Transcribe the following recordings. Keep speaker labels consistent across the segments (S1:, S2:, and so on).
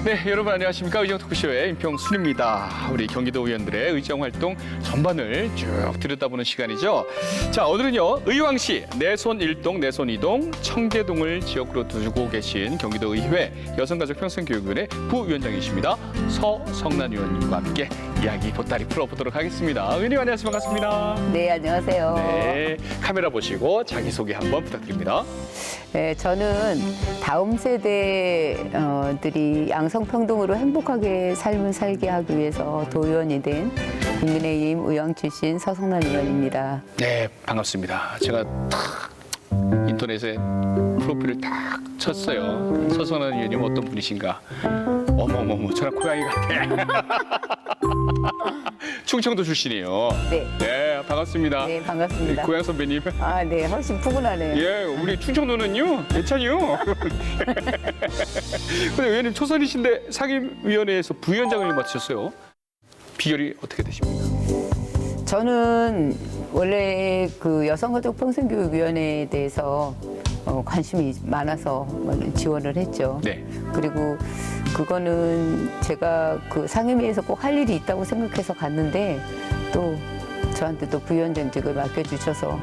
S1: 네, 여러분 안녕하십니까? 의정토크쇼의 임평순입니다. 우리 경기도 의원들의 의정활동 전반을 쭉 들여다보는 시간이죠. 자, 오늘은요, 의왕시 내손 1동, 내손 2동, 청계동을 지역으로 두고 계신 경기도 의회 여성가족평생교육위원회 부위원장이십니다. 서성란 의원님과 함께 이야기 보따리 풀어보도록 하겠습니다. 의원님 안녕하세요. 반갑습니다.
S2: 네, 안녕하세요.
S1: 네, 카메라 보시고 자기소개 한번 부탁드립니다.
S2: 네, 저는 다음 세대들이 양성평등으로 행복하게 삶을 살게 하기 위해서 도의원이 된 국민의힘 의왕 출신 서성란 의원입니다.
S1: 네, 반갑습니다. 제가 탁 인터넷에 프로필을 딱 쳤어요. 서성란 의원님 어떤 분이신가? 어머머머, 저랑 고양이 같아. 충청도 출신이에요.
S2: 네.
S1: 네, 반갑습니다.
S2: 네, 반갑습니다.
S1: 고양 선배님.
S2: 아, 네, 훨씬 푸근하네요.
S1: 예, 우리 충청도는요, 괜찮요. 근데 의원님 초선이신데 상임위원회에서 부위원장을 맡으셨어요. 비결이 어떻게 되십니까?
S2: 저는 원래 그 여성가족평생교육위원회에 대해서 관심이 많아서 지원을 했죠.
S1: 네.
S2: 그리고 그거는 제가 그 상임위에서 꼭 할 일이 있다고 생각해서 갔는데 또 저한테 또 부위원장직을 맡겨주셔서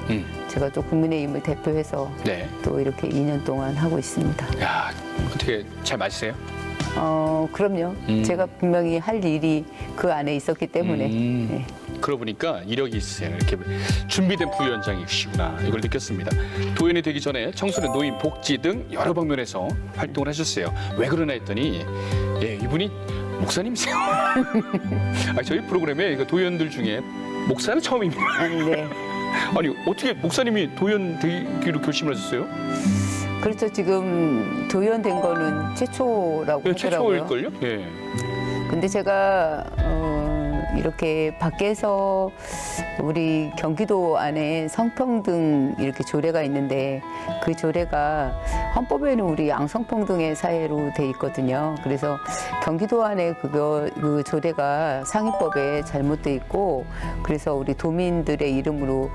S2: 제가 또 국민의힘을 대표해서
S1: 네.
S2: 또 이렇게 2년 동안 하고 있습니다.
S1: 야, 어떻게 잘 맞으세요?
S2: 그럼요. 제가 분명히 할 일이 그 안에 있었기 때문에. 네.
S1: 그러고 보니까 이력이 있으세요. 이렇게 준비된 부위원장이시구나 이걸 느꼈습니다. 도의원이 되기 전에 청소년, 노인, 복지 등 여러 방면에서 활동을 하셨어요. 왜 그러나 했더니 예, 이분이 목사님이세요. 저희 프로그램에 도의원들 중에 목사는 처음입니다.
S2: 네.
S1: 아니 어떻게 목사님이 도의원 되기로 결심을 하셨어요?
S2: 그렇죠. 지금 도의원 된 거는 최초라고
S1: 네,
S2: 하더라고요.
S1: 최초일걸요? 예.
S2: 근데 제가 이렇게 밖에서 우리 경기도 안에 성평등 이렇게 조례가 있는데 그 조례가 헌법에는 우리 양성평등의 사회로 돼 있거든요. 그래서 경기도 안에 그 조례가 상위법에 잘못돼 있고 그래서 우리 도민들의 이름으로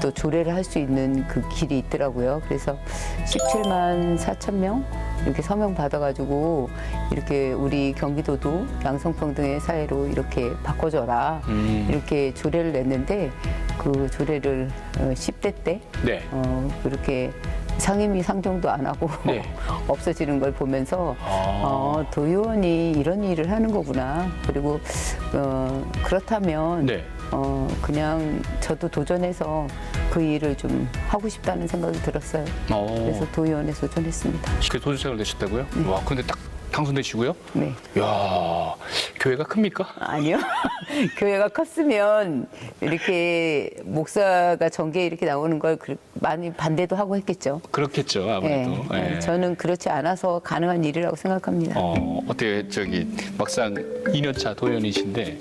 S2: 또 조례를 할 수 있는 그 길이 있더라고요. 그래서 17만 4천 명 이렇게 서명 받아가지고 이렇게 우리 경기도도 양성평등의 사회로 이렇게 바꿔줘라 이렇게 조례를 냈는데 그 조례를 10대 때
S1: 네.
S2: 그렇게 상임위 상정도 안 하고
S1: 네.
S2: 없어지는 걸 보면서 도의원이 이런 일을 하는 거구나. 그리고 그렇다면
S1: 네.
S2: 그냥 저도 도전해서 그 일을 좀 하고 싶다는 생각이 들었어요. 그래서 도의원에 도전했습니다.
S1: 그 도전장을 내셨다고요? 와, 근데 딱 당선되시고요?
S2: 네.
S1: 이야, 교회가 큽니까?
S2: 아니요. 교회가 컸으면 이렇게 목사가 정계에 이렇게 나오는 걸 많이 반대도 하고 했겠죠.
S1: 그렇겠죠, 아무래도.
S2: 네.
S1: 예.
S2: 저는 그렇지 않아서 가능한 일이라고 생각합니다.
S1: 어떻게 막상 2년차 도의원이신데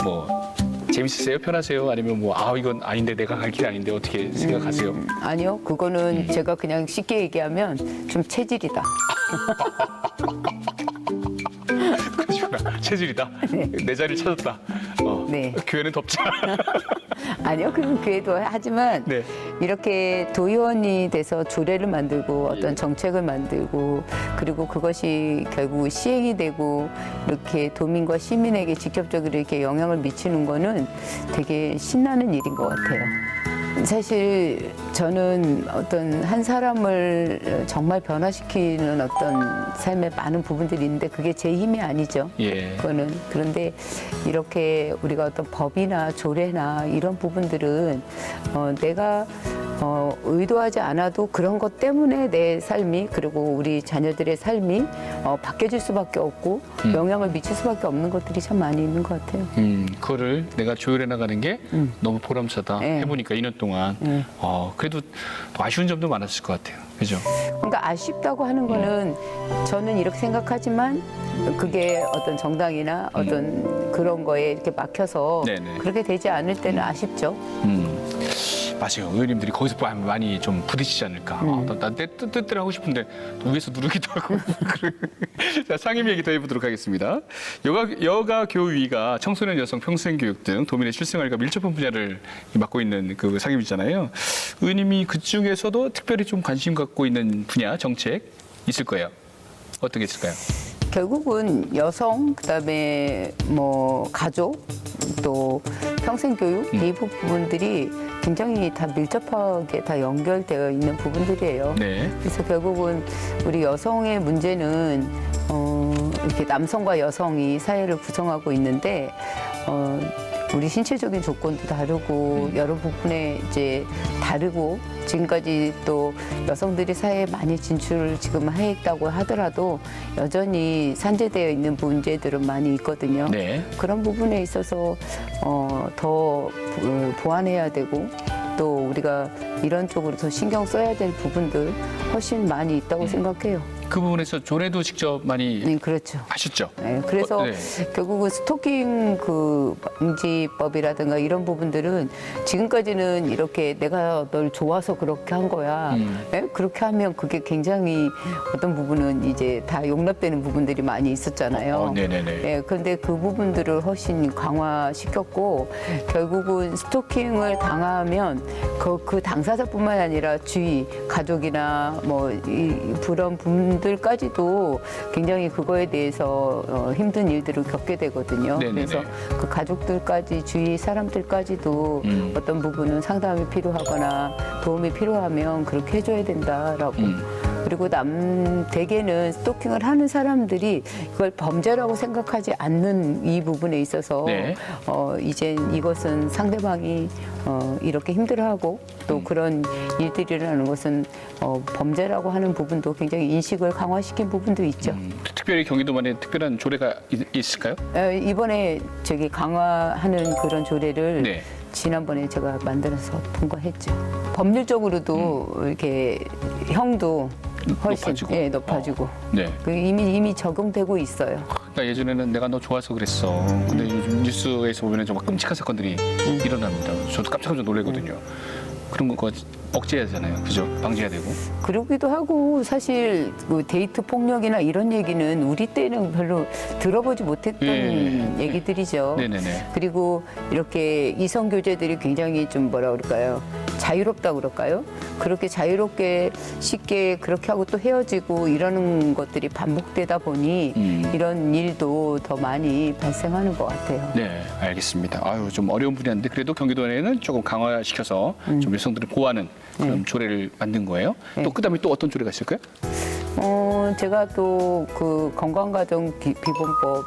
S1: 뭐 재밌으세요? 편하세요? 아니면 이건 아닌데 내가 갈 길이 아닌데 어떻게 생각하세요?
S2: 아니요. 그거는 제가 그냥 쉽게 얘기하면 좀 체질이다.
S1: 그러시구나. 체질이다. 내 자리를 찾았다.
S2: 네.
S1: 교회는 덥자.
S2: 아니요. 그 교회도 하지만
S1: 네.
S2: 이렇게 도의원이 돼서 조례를 만들고 어떤 정책을 만들고 그리고 그것이 결국 시행이 되고 이렇게 도민과 시민에게 직접적으로 이렇게 영향을 미치는 거는 되게 신나는 일인 것 같아요. 사실 저는 어떤 한 사람을 정말 변화시키는 어떤 삶의 많은 부분들이 있는데 그게 제 힘이 아니죠.
S1: 예.
S2: 그거는. 그런데 이렇게 우리가 어떤 법이나 조례나 이런 부분들은 내가 의도하지 않아도 그런 것 때문에 내 삶이 그리고 우리 자녀들의 삶이 바뀌어질 수밖에 없고 영향을 미칠 수밖에 없는 것들이 참 많이 있는 것 같아요.
S1: 그거를 내가 조율해 나가는 게 너무 보람차다.
S2: 네.
S1: 해보니까 2년 동안. 그래도 아쉬운 점도 많았을 것 같아요. 그죠?
S2: 그러니까 아쉽다고 하는 거는 저는 이렇게 생각하지만 그게 어떤 정당이나 어떤 그런 거에 이렇게 막혀서
S1: 네네.
S2: 그렇게 되지 않을 때는 아쉽죠.
S1: 맞아요. 의원님들이 거기서 많이 좀 부딪히지 않을까. 나내 뜻대로 하고 싶은데 위에서 누르기도 하고. 자, 상임 얘기 더 해보도록 하겠습니다. 여가 교위가 청소년 여성 평생 교육 등 도민의 실생활과 밀접한 분야를 맡고 있는 그 상임이잖아요. 의원님이 그 중에서도 특별히 좀 관심 갖고 있는 분야 정책 있을 거예요. 어떤 게 있을까요?
S2: 결국은 여성, 그다음에 뭐 가족, 또 평생교육 이 부분들이 굉장히 다 밀접하게 다 연결되어 있는 부분들이에요.
S1: 네.
S2: 그래서 결국은 우리 여성의 문제는 이렇게 남성과 여성이 사회를 구성하고 있는데 우리 신체적인 조건도 다르고 여러 부분에 이제 다르고 지금까지 또 여성들이 사회에 많이 진출을 지금 했다고 하더라도 여전히 산재되어 있는 문제들은 많이 있거든요.
S1: 네.
S2: 그런 부분에 있어서 더 보완해야 되고 또 우리가 이런 쪽으로 더 신경 써야 될 부분들 훨씬 많이 있다고 생각해요.
S1: 그 부분에서 조례도 직접 많이
S2: 네, 그렇죠.
S1: 하셨죠?
S2: 네, 그래서
S1: 네.
S2: 결국은 스토킹 그 방지법이라든가 이런 부분들은 지금까지는 이렇게 내가 널 좋아서 그렇게 한 거야. 네? 그렇게 하면 그게 굉장히 어떤 부분은 이제 다 용납되는 부분들이 많이 있었잖아요.
S1: 네네네.
S2: 네, 그런데 그 부분들을 훨씬 강화시켰고 결국은 스토킹을 당하면 그 당사자뿐만 아니라 주위 가족이나 뭐 그런 분들까지도 굉장히 그거에 대해서 힘든 일들을 겪게 되거든요.
S1: 네네네.
S2: 그래서 그 가족들까지 주위 사람들까지도 어떤 부분은 상담이 필요하거나 도움이 필요하면 그렇게 해줘야 된다라고. 그리고 대개는 스토킹을 하는 사람들이 그걸 범죄라고 생각하지 않는 이 부분에 있어서
S1: 네.
S2: 이젠 이것은 상대방이 이렇게 힘들어하고 또 그런 일들이 일어나는 것은 범죄라고 하는 부분도 굉장히 인식을 강화시킨 부분도 있죠.
S1: 특별히 경기도만에 특별한 조례가 있을까요?
S2: 이번에 저기 강화하는 그런 조례를
S1: 네.
S2: 지난번에 제가 만들어서 통과했죠. 법률적으로도 이렇게 형도 훨씬
S1: 높아지고.
S2: 높아지고
S1: 네.
S2: 이미 적용되고 있어요.
S1: 그러니까 예전에는 내가 너 좋아서 그랬어. 근데 요즘 뉴스에서 보면 정말 끔찍한 사건들이 일어납니다. 저도 깜짝 놀라거든요. 그런 거 억제해야 되잖아요. 그죠? 방지해야 되고.
S2: 그러기도 하고 사실 그 데이트 폭력이나 이런 얘기는 우리 때는 별로 들어보지 못했던 얘기들이죠.
S1: 네네네.
S2: 그리고 이렇게 이성 교제들이 굉장히 좀 뭐라 그럴까요? 자유롭다 그럴까요? 그렇게 자유롭게 쉽게 그렇게 하고 또 헤어지고 이러는 것들이 반복되다 보니 이런 일도 더 많이 발생하는 것 같아요.
S1: 네, 알겠습니다. 아유, 좀 어려운 분야인데 그래도 경기도에는 조금 강화시켜서 좀 여성들을 보호하는 그런 조례를 만든 거예요. 또 그다음에 또 어떤 조례가 있을까요?
S2: 제가 또 그 건강가정 비본법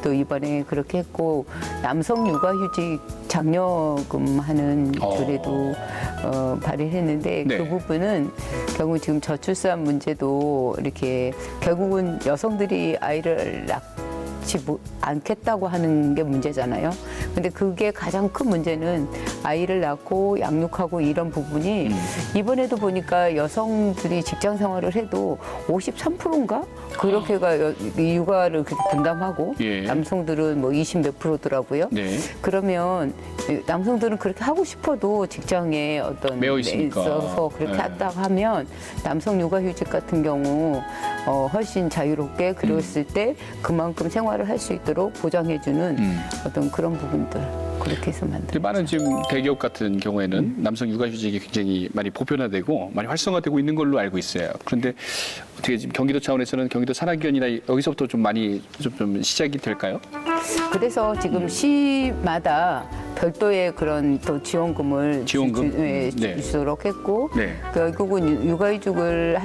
S2: 또 이번에 그렇게 했고 남성 육아휴직 장려금 하는 조례도 발의했는데
S1: 네.
S2: 그 부분은 결국 지금 저출산 문제도 이렇게 결국은 여성들이 아이를 낳지 않겠다고 하는 게 문제잖아요. 근데 그게 가장 큰 문제는 아이를 낳고 양육하고 이런 부분이 이번에도 보니까 여성들이 직장 생활을 해도 53%인가? 그렇게가 육아를 그렇게 분담하고
S1: 예.
S2: 남성들은 뭐 20 몇 프로더라고요.
S1: 네.
S2: 그러면 남성들은 그렇게 하고 싶어도 직장에 어떤
S1: 매여 있으니까.
S2: 있어서 그렇게
S1: 네.
S2: 한다고 하면 남성 육아휴직 같은 경우 훨씬 자유롭게 그랬을 때 그만큼 생활을 할 수 있도록 보장해주는 어떤 그런 부분들 그렇게 해서
S1: 근데
S2: 만들어요.
S1: 많은 지금 대기업 같은 경우에는 남성 육아휴직이 굉장히 많이 보편화되고 많이 활성화되고 있는 걸로 알고 있어요. 그런데 어떻게 지금 경기도 차원에서는 경기도 산학위원이나 여기서부터 좀 많이 좀 시작이 될까요?
S2: 그래서 지금 시마다 별도의 그런 또 지원금을
S1: 지원금? 네.
S2: 주도록 했고
S1: 네.
S2: 결국은 육아휴직을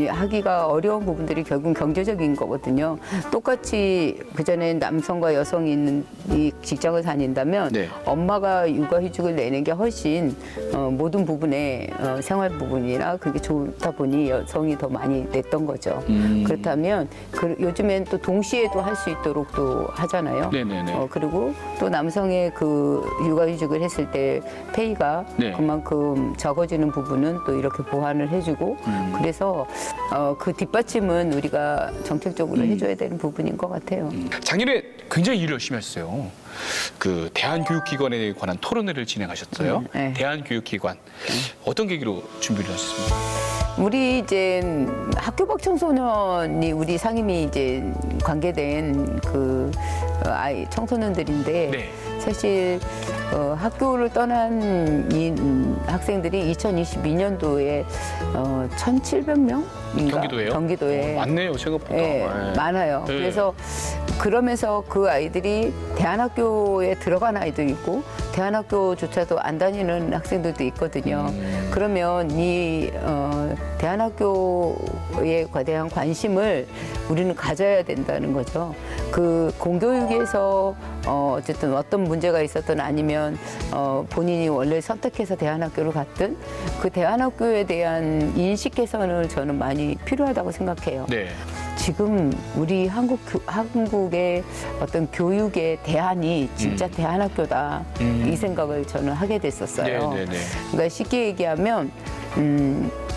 S2: 하기가 어려운 부분들이 결국은 경제적인 거거든요. 똑같이 그전에 남성과 여성이 있는 이 직장을 다닌다면
S1: 네.
S2: 엄마가 육아휴직을 내는 게 훨씬 모든 부분에 생활 부분이나 그게 좋다 보니 여성이 더 많이 냈던 거죠. 그렇다면 요즘엔 또 동시에도 할 수 있도록 또 하잖아요.
S1: 네네네.
S2: 그리고 또 남성의 그 육아휴직을 했을 때 페이가
S1: 네.
S2: 그만큼 적어지는 부분은 또 이렇게 보완을 해주고 그래서 그 뒷받침은 우리가 정책적으로 해줘야 되는 부분인 것 같아요.
S1: 작년에 굉장히 일을 열심히 하셨어요. 그 대한교육기관에 관한 토론회를 진행하셨어요.
S2: 네.
S1: 대한교육기관 어떤 계기로 준비를 하셨습니까?
S2: 우리 이제 학교 밖 청소년이 우리 상임이 이제 관계된 그 아이 청소년들인데
S1: 네.
S2: 사실 학교를 떠난 이 학생들이 2022년도에 1,700명
S1: 경기도예요?
S2: 경기도에
S1: 많네요, 생각보다.
S2: 예,
S1: 네.
S2: 많아요.
S1: 네.
S2: 그래서 그러면서 그 아이들이 대안학교에 들어간 아이도 있고 대안학교조차도 안 다니는 학생들도 있거든요. 그러면 이 대안학교에 대한 관심을 우리는 가져야 된다는 거죠. 그 공교육에서 어쨌든 어떤 문제가 있었든 아니면 본인이 원래 선택해서 대안학교를 갔든 그 대안학교에 대한 인식 개선을 저는 많이 필요하다고 생각해요.
S1: 네.
S2: 지금 우리 한국의 어떤 교육의 대안이 진짜 대안학교다 이 생각을 저는 하게 됐었어요.
S1: 네, 네, 네.
S2: 그러니까 쉽게 얘기하면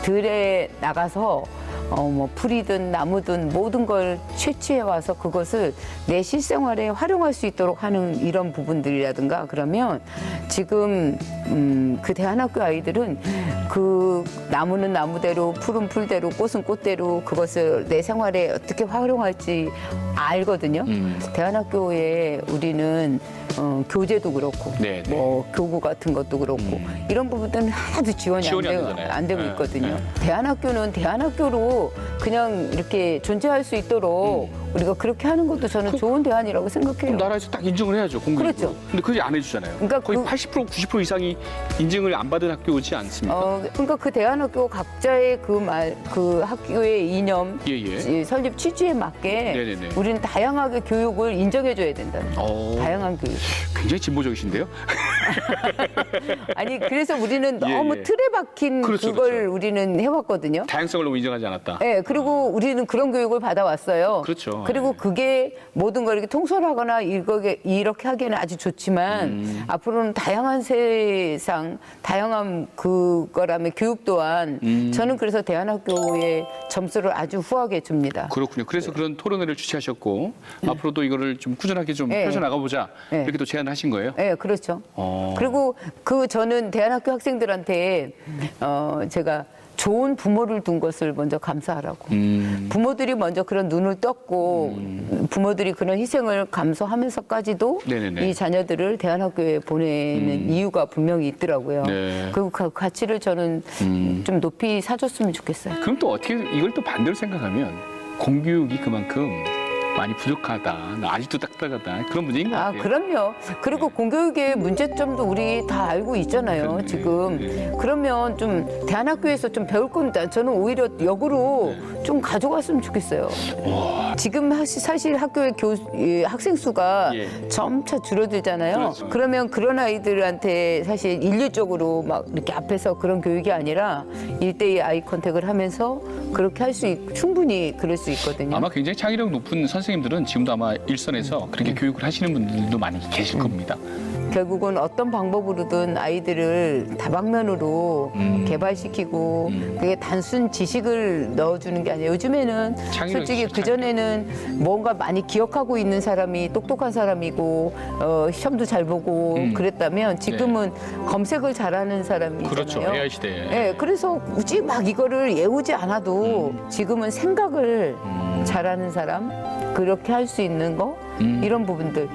S2: 들에 나가서 뭐 풀이든 나무든 모든 걸 채취해 와서 그것을 내 실생활에 활용할 수 있도록 하는 이런 부분들이라든가 그러면 지금 그 대안학교 아이들은 그 나무는 나무대로 풀은 풀대로 꽃은 꽃대로 그것을 내 생활에 어떻게 활용할지 알거든요. 대안학교에 우리는 교재도 그렇고
S1: 네, 네.
S2: 뭐 교구 같은 것도 그렇고 이런 부분들은 하나도 지원이
S1: 지원이 안 되잖아요.
S2: 안 되고
S1: 네,
S2: 있거든요.
S1: 네.
S2: 대안학교는 대안학교로 그냥 이렇게 존재할 수 있도록 우리가 그렇게 하는 것도 저는 좋은 대안이라고 생각해요.
S1: 그럼 나라에서 딱 인증을 해야죠, 공교육으로.
S2: 그렇죠.
S1: 근데 그게 안 해주잖아요.
S2: 그러니까
S1: 거의
S2: 그-
S1: 80% 90% 이상이 인증을 안 받은 학교지 않습니까?
S2: 그러니까 그 대안학교 각자의 그 학교의 이념,
S1: 예, 예.
S2: 이 설립 취지에 맞게
S1: 네네네.
S2: 우리는 다양하게 교육을 인정해줘야 된다는
S1: 어.
S2: 다양한 교육.
S1: 굉장히 진보적이신데요?
S2: 아니 그래서 우리는
S1: 예,
S2: 너무
S1: 예.
S2: 틀에 박힌
S1: 그렇죠,
S2: 그걸
S1: 그렇죠.
S2: 우리는 해왔거든요.
S1: 다양성을 너무 인정하지 않았다.
S2: 네, 그리고 우리는 그런 교육을 받아왔어요.
S1: 그렇죠.
S2: 그리고 그게 모든 걸 이렇게 통솔하거나 이렇게 하기에는 아주 좋지만 앞으로는 다양한 세상, 다양한 그거라면 교육 또한 저는 그래서 대안학교의 점수를 아주 후하게 줍니다.
S1: 그렇군요. 그래서 그런 토론회를 주최하셨고 앞으로도 이거를 좀 꾸준하게 좀
S2: 네.
S1: 펼쳐나가보자
S2: 네.
S1: 이렇게 또 제안하신 거예요?
S2: 네, 그렇죠.
S1: 어.
S2: 그리고 저는 대안학교 학생들한테 제가 좋은 부모를 둔 것을 먼저 감사하라고. 부모들이 먼저 그런 눈을 떴고 부모들이 그런 희생을 감수하면서까지도
S1: 네네네.
S2: 이 자녀들을 대안학교에 보내는 이유가 분명히 있더라고요.
S1: 네.
S2: 그 가치를 저는 좀 높이 사줬으면 좋겠어요.
S1: 그럼 또 어떻게 이걸 또 반대로 생각하면 공교육이 그만큼 많이 부족하다, 나 아직도 딱딱하다 그런 문제인 것
S2: 아,
S1: 같아요.
S2: 그럼요. 그리고 공교육의 문제점도 우리 다 알고 있잖아요,
S1: 그렇네.
S2: 지금.
S1: 네.
S2: 그러면 좀 대안학교에서 좀 배울 건데 저는 오히려 역으로
S1: 네.
S2: 좀 가져갔으면 좋겠어요. 지금 사실 학교의 학생 수가
S1: 예.
S2: 점차 줄어들잖아요.
S1: 그렇죠.
S2: 그러면 그런 아이들한테 사실 인류적으로 막 이렇게 앞에서 그런 교육이 아니라 1대1 아이 컨택을 하면서 그렇게 할 수 충분히 그럴 수 있거든요.
S1: 아마 굉장히 창의력 높은 선생님들은 지금도 아마 일선에서 그렇게 교육을 하시는 분들도 많이 계실 겁니다.
S2: 결국은 어떤 방법으로든 아이들을 다방면으로 개발시키고 그게 단순 지식을 넣어주는 게 아니에요. 요즘에는
S1: 창의력이
S2: 솔직히
S1: 있죠,
S2: 그전에는 뭔가 많이 기억하고 있는 사람이 똑똑한 사람이고 시험도 잘 보고 그랬다면 지금은 검색을 잘하는 사람이잖아요.
S1: 그렇죠. AI 시대에.
S2: 네, 그래서 굳이 막 이거를 외우지 않아도 지금은 생각을 잘하는 사람 그렇게 할 수 있는 거 이런 부분들.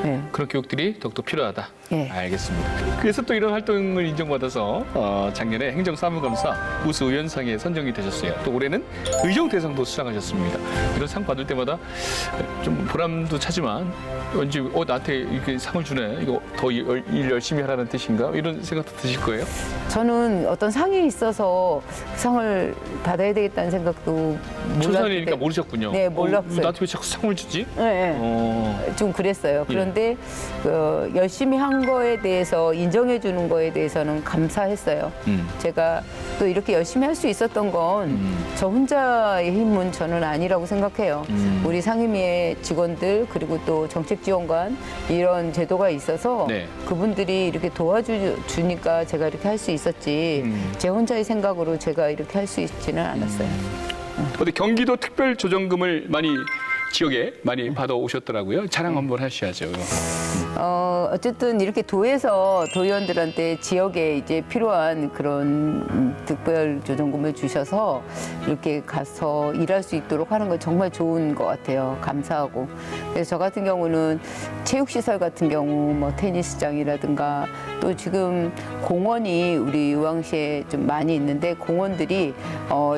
S2: 네.
S1: 그런 교육들이 더욱더 필요하다.
S2: 예.
S1: 알겠습니다. 그래서 또 이런 활동을 인정받아서 작년에 행정사무감사 우수의원상에 선정이 되셨어요. 또 올해는 의정대상도 수상하셨습니다. 이런 상 받을 때마다 좀 보람도 차지만 왠지 나한테 이렇게 상을 주네. 이거 더 일 열심히 하라는 뜻인가? 이런 생각도 드실 거예요?
S2: 저는 어떤 상이 있어서 상을 받아야 되겠다는 생각도
S1: 초선이니까
S2: 몰랐는데
S1: 모르셨군요.
S2: 네, 몰랐어요.
S1: 나한테 왜 자꾸 상을 주지?
S2: 네, 네. 좀 그랬어요. 그런데 열심히 한 거에 대해서 인정해 주는 거에 대해서는 감사했어요. 제가 또 이렇게 열심히 할 수 있었던 건 저 혼자의 힘은 저는 아니라고 생각해요. 우리 상임위의 직원들 그리고 또 정책지원관 이런 제도가 있어서
S1: 네.
S2: 그분들이 이렇게 도와주니까 제가 이렇게 할 수 있었지 제 혼자의 생각으로 제가 이렇게 할 수 있지는 않았어요.
S1: 어디 경기도 특별조정금을 많이 지역에 많이 받아오셨더라고요. 자랑 한번 하셔야죠.
S2: 어쨌든 이렇게 도에서 도의원들한테 지역에 이제 필요한 그런 특별 조정금을 주셔서 이렇게 가서 일할 수 있도록 하는 건 정말 좋은 것 같아요. 감사하고. 그래서 저 같은 경우는 체육시설 같은 경우 뭐 테니스장이라든가 또 지금 공원이 우리 의왕시에 좀 많이 있는데 공원들이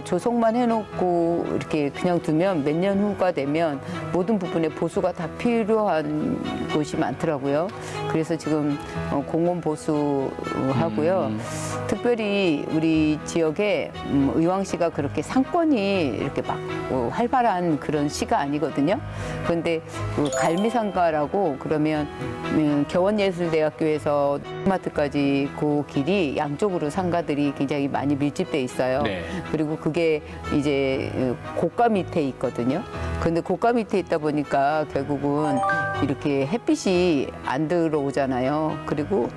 S2: 조성만 해놓고 이렇게 그냥 두면 몇 년 후가 되면 모든 부분에 보수가 다 필요한 곳이 많더라고요. 그래서 지금 공원 보수하고요. 특별히 우리 지역에 의왕시가 그렇게 상권이 이렇게 막 활발한 그런 시가 아니거든요. 그런데 그 갈미상가라고 그러면 겨원예술대학교에서 마트까지 그 길이 양쪽으로 상가들이 굉장히 많이 밀집돼 있어요.
S1: 네.
S2: 그리고 그게 이제 고가 밑에 있거든요. 그런데 고가 밑에 있다 보니까 결국은 이렇게 햇빛이 안 들어오잖아요. 그리고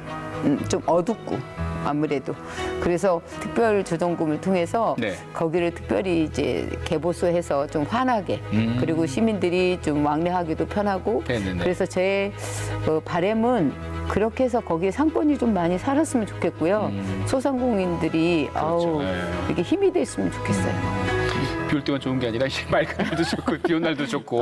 S2: 좀 어둡고 아무래도 그래서 특별 조정금을 통해서
S1: 네.
S2: 거기를 특별히 이제 개보수해서 좀 환하게 그리고 시민들이 좀 왕래하기도 편하고
S1: 네네네.
S2: 그래서 제 바람은 그렇게 해서 거기에 상권이 좀 많이 살았으면 좋겠고요. 소상공인들이
S1: 그렇죠. 네.
S2: 이렇게 힘이 됐으면 좋겠어요.
S1: 비 올 때만 좋은 게 아니라 맑은 날도 좋고 비 온 날도 좋고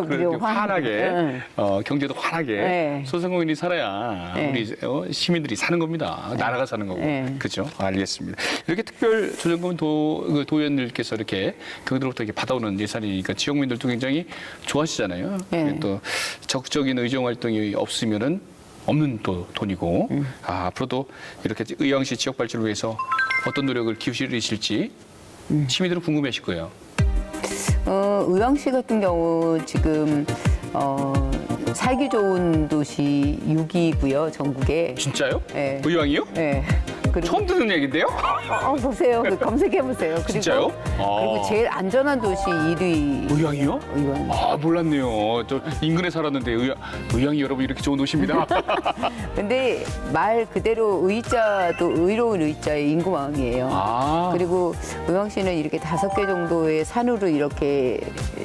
S2: 그리고
S1: 그렇게 환하게
S2: 네.
S1: 경제도 환하게
S2: 네.
S1: 소상공인이 살아야
S2: 네.
S1: 우리 시민들이 사는 겁니다. 나라가 사는 거고.
S2: 네.
S1: 그죠? 알겠습니다. 이렇게 특별 조정금은 도의원들께서 이렇게 경기도로부터 이렇게 받아오는 예산이니까 지역민들도 굉장히 좋아하시잖아요.
S2: 네.
S1: 또 적극적인 의정 활동이 없으면은 없는 또 돈이고 앞으로도 이렇게 의왕시 지역 발전을 위해서 어떤 노력을 기울이실지 시민들은 궁금해하실 거예요.
S2: 의왕시 같은 경우 지금 살기 좋은 도시 6위고요, 전국에.
S1: 진짜요?
S2: 네.
S1: 의왕이요?
S2: 네. 그리고
S1: 처음 듣는 얘기인데요?
S2: 보세요. 검색해 보세요. 그리고
S1: 진짜요?
S2: 그리고 제일 안전한 도시 1위.
S1: 의왕이요?
S2: 의왕.
S1: 아 몰랐네요. 저 인근에 살았는데 의왕이 여러분 이렇게 좋은 도시입니다.
S2: 근데 말 그대로 의자도 의로운 의자의 인구왕이에요.
S1: 아
S2: 그리고 의왕시는 이렇게 5개 정도의 산으로 이렇게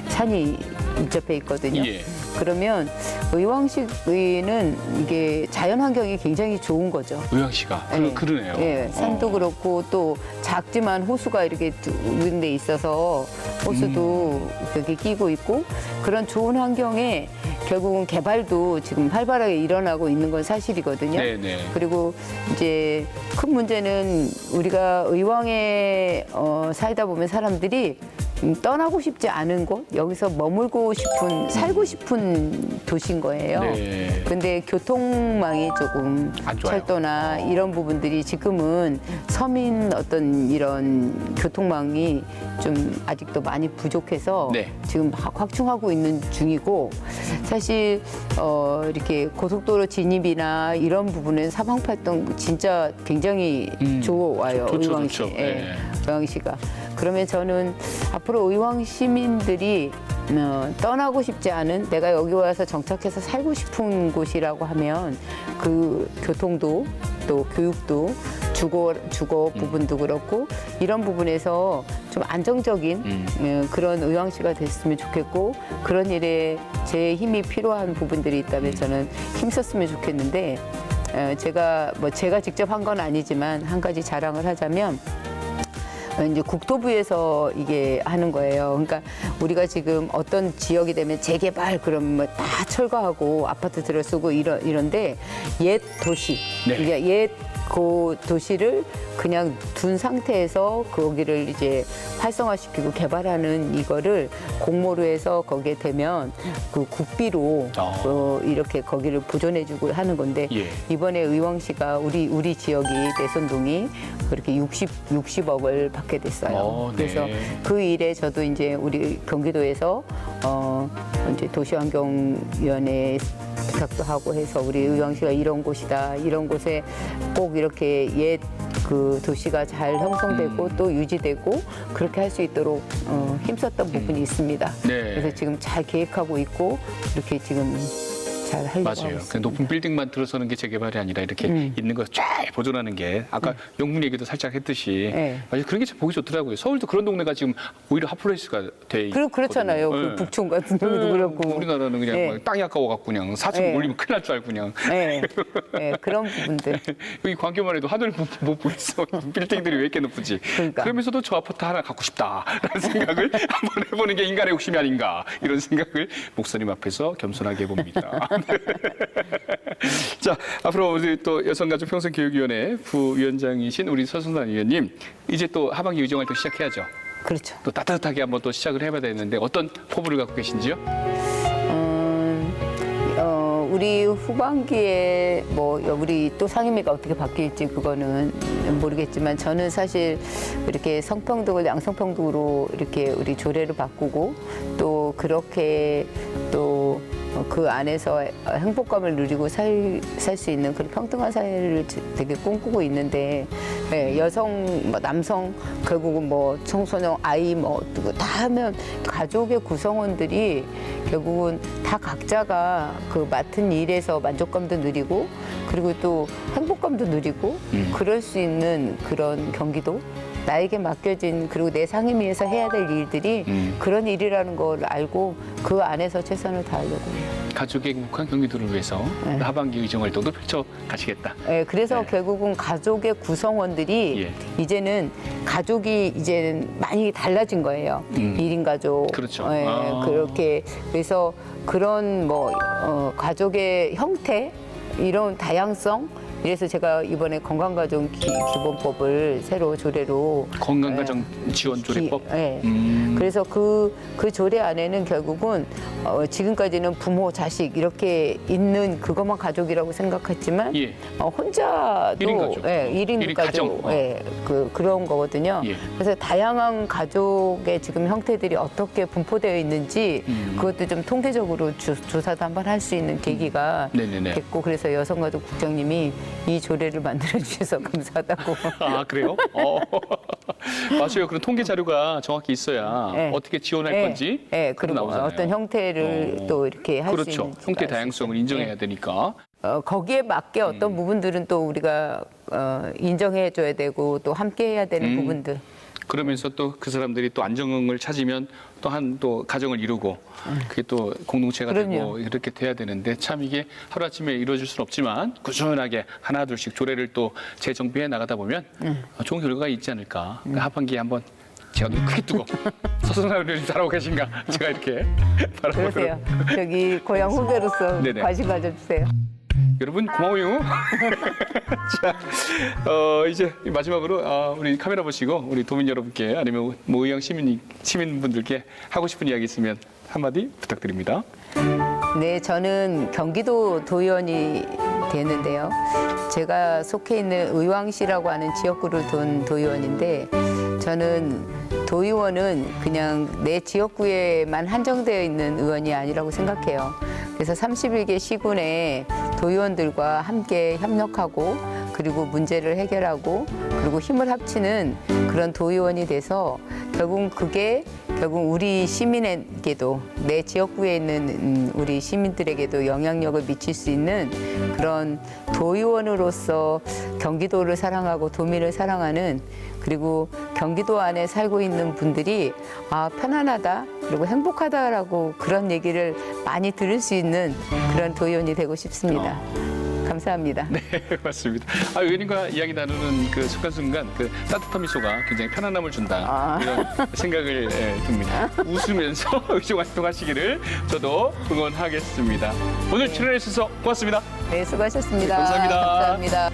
S2: 산이 밀접해 있거든요.
S1: 예.
S2: 그러면 의왕시는 이게 자연 환경이 굉장히 좋은 거죠.
S1: 의왕시가
S2: 네.
S1: 그러네요.
S2: 예, 산도 그렇고 또 작지만 호수가 이렇게 두 군데 있어서 호수도 여기 끼고 있고 그런 좋은 환경에 결국은 개발도 지금 활발하게 일어나고 있는 건 사실이거든요.
S1: 네네.
S2: 그리고 이제 큰 문제는 우리가 의왕에 살다 보면 사람들이 떠나고 싶지 않은 곳, 여기서 머물고 싶은, 살고 싶은 도시인 거예요.
S1: 네.
S2: 근데 교통망이 조금
S1: 안 좋아요.
S2: 철도나 이런 부분들이 지금은 서민 어떤 이런 교통망이 좀 아직도 많이 부족해서
S1: 네.
S2: 지금 확충하고 있는 중이고 사실 이렇게 고속도로 진입이나 이런 부분은 사방팔동 진짜 굉장히 좋아요.
S1: 좋죠,
S2: 의왕시.
S1: 좋죠.
S2: 예,
S1: 네.
S2: 의왕시가. 그러면 저는 앞으로 의왕 시민들이 떠나고 싶지 않은 내가 여기 와서 정착해서 살고 싶은 곳이라고 하면 그 교통도 또 교육도 주거 부분도 그렇고 이런 부분에서 좀 안정적인 그런 의왕시가 됐으면 좋겠고 그런 일에 제 힘이 필요한 부분들이 있다면 저는 힘썼으면 좋겠는데 제가 직접 한 건 아니지만 한 가지 자랑을 하자면 이제 국토부에서 이게 하는 거예요. 그러니까 우리가 지금 어떤 지역이 되면 재개발 그러면 뭐 다 철거하고 아파트 들어쓰고 이런데 옛 도시,
S1: 네.
S2: 그러니까 옛 그 도시를 그냥 둔 상태에서 거기를 이제 활성화시키고 개발하는 이거를 공모로 해서 거기에 되면 그 국비로 이렇게 거기를 보존해주고 하는 건데
S1: 예.
S2: 이번에 의왕시가 우리 지역이 내선동이 그렇게 60억을 받게 됐어요.
S1: 네.
S2: 그래서 그 일에 저도 이제 우리 경기도에서 이제 도시환경위원회 부탁도 하고 해서 우리 의왕시가 이런 곳이다. 이런 곳에 꼭 이렇게 옛 그 도시가 잘 형성되고 또 유지되고 그렇게 할 수 있도록 힘썼던 부분이 있습니다.
S1: 네.
S2: 그래서 지금 잘 계획하고 있고 이렇게 지금 잘 하려고 하고
S1: 맞아요. 그
S2: 있습니다.
S1: 높은 빌딩만 들어서는 게 재개발이 아니라 이렇게 있는 거 쫙 보존하는 게 아까 영문 얘기도 살짝 했듯이
S2: 네.
S1: 맞아요. 그런 게 보기 좋더라고요. 서울도 그런 동네가 지금 오히려 핫플레이스가 돼 있거든요.
S2: 그렇잖아요.
S1: 네.
S2: 그 북촌 같은 경우도 그렇고.
S1: 우리나라는 그냥
S2: 네.
S1: 막 땅이 아까워갖고 그냥 4층
S2: 네.
S1: 올리면 큰일 날 줄 알고 그냥
S2: 네. 네, 그런 부분들.
S1: 여기 광교만 해도 하늘 못 보겠어. 빌딩들이 왜 이렇게 높은지.
S2: 그러니까.
S1: 그러면서도 저 아파트 하나 갖고 싶다라는 생각을 한번 해보는 게 인간의 욕심이 아닌가 이런 생각을 목사님 앞에서 겸손하게 해봅니다. 자, 앞으로 우리 또 여성가족평생교육위원회 부위원장이신 우리 서순산 위원님, 이제 또 하반기 의정활동 시작해야죠.
S2: 그렇죠.
S1: 또 따뜻하게 한번 또 시작을 해봐야 되는데 어떤 포부를 갖고 계신지요?
S2: 우리 후반기에 뭐 우리 또 상임위가 어떻게 바뀔지 그거는 모르겠지만 저는 사실 이렇게 성평등을 양성평등으로 이렇게 우리 조례를 바꾸고 또 그렇게 또 그 안에서 행복감을 누리고 살 수 있는 그런 평등한 사회를 되게 꿈꾸고 있는데 네, 여성, 뭐 남성, 결국은 뭐 청소년, 아이 뭐 다 하면 가족의 구성원들이 결국은 다 각자가 그 맡은 일에서 만족감도 누리고 그리고 또 행복감도 누리고 그럴 수 있는 그런 경기도 나에게 맡겨진 그리고 내 상임위에서 해야 될 일들이 그런 일이라는 걸 알고 그 안에서 최선을 다하려고 해요.
S1: 가족의 행복한 경기도를 위해서
S2: 네.
S1: 하반기 의정활동도 펼쳐 가시겠다.
S2: 네, 그래서 결국은 가족의 구성원들이
S1: 예.
S2: 이제는 가족이 이제는 많이 달라진 거예요. 1인 가족.
S1: 그렇죠.
S2: 예,
S1: 아.
S2: 그렇게 그래서 그런 뭐 가족의 형태 이런 다양성 이래서 제가 이번에 건강가정 기본법을 새로 조례로
S1: 건강가정 지원 조례법.
S2: 네. 그래서 그 조례 안에는 결국은 지금까지는 부모, 자식 이렇게 있는 그것만 가족이라고 생각했지만
S1: 예.
S2: 혼자도
S1: 일인 가족.
S2: 예, 1인
S1: 일인
S2: 가족
S1: 가정.
S2: 예, 그런 거거든요.
S1: 예.
S2: 그래서 다양한 가족의 지금 형태들이 어떻게 분포되어 있는지 그것도 좀 통계적으로 조사도 한번 할 수 있는 계기가
S1: 네네네.
S2: 됐고 그래서 여성가족 국장님이 이 조례를 만들어 주셔서 감사하다고.
S1: 아, 그래요? 맞아요. 그런 통계 자료가 정확히 있어야
S2: 네.
S1: 어떻게 지원할
S2: 네,
S1: 건지
S2: 네,
S1: 그거
S2: 그리고
S1: 나오잖아요.
S2: 어떤 형태를 또 이렇게 할 수
S1: 그렇죠.
S2: 있는지
S1: 형태 다양성을 인정해야 되니까.
S2: 거기에 맞게 어떤 부분들은 또 우리가 인정해 줘야 되고 또 함께 해야 되는 부분들.
S1: 그러면서 또 그 사람들이 또 안정을 찾으면 또 가정을 이루고 그게 또 공동체가
S2: 그럼요.
S1: 되고 이렇게 돼야 되는데 참 이게 하루아침에 이루어질 수는 없지만 꾸준하게 하나 둘씩 조례를 또 재정비해 나가다 보면 좋은 결과가 있지 않을까. 그러니까 하반기에 한번 제가 눈 크게 뜨고 서순환 의원님 잘하고 계신가 제가 이렇게 바라보도록.
S2: 그러세요. 저기 고향 후배로서
S1: 네네.
S2: 관심 가져주세요.
S1: 여러분 고마워요. 자, 이제 마지막으로 우리 카메라 보시고 우리 도민 여러분께 아니면 모의향 시민분들께 하고 싶은 이야기 있으면 한마디 부탁드립니다.
S2: 네, 저는 경기도 도의원이 되는데요. 제가 속해 있는 의왕시라고 하는 지역구를 돈 도의원인데 저는 도의원은 그냥 내 지역구에만 한정되어 있는 의원이 아니라고 생각해요. 그래서 31개 시군의 도의원들과 함께 협력하고 그리고 문제를 해결하고 그리고 힘을 합치는 그런 도의원이 돼서 결국 우리 시민에게도 내 지역구에 있는 우리 시민들에게도 영향력을 미칠 수 있는 그런 도의원으로서 경기도를 사랑하고 도민을 사랑하는 그리고 경기도 안에 살고 있는 분들이 편안하다 그리고 행복하다라고 그런 얘기를 많이 들을 수 있는 그런 도의원이 되고 싶습니다. 감사합니다.
S1: 네, 맞습니다. 의원님과 이야기 나누는 그 순간순간 그 따뜻한 미소가 굉장히 편안함을 준다. 이런 생각을 듭니다. 웃으면서 의정 활동하시기를 저도 응원하겠습니다. 오늘 출연해 주셔서 고맙습니다.
S2: 네, 수고하셨습니다.
S1: 네, 감사합니다.
S2: 감사합니다.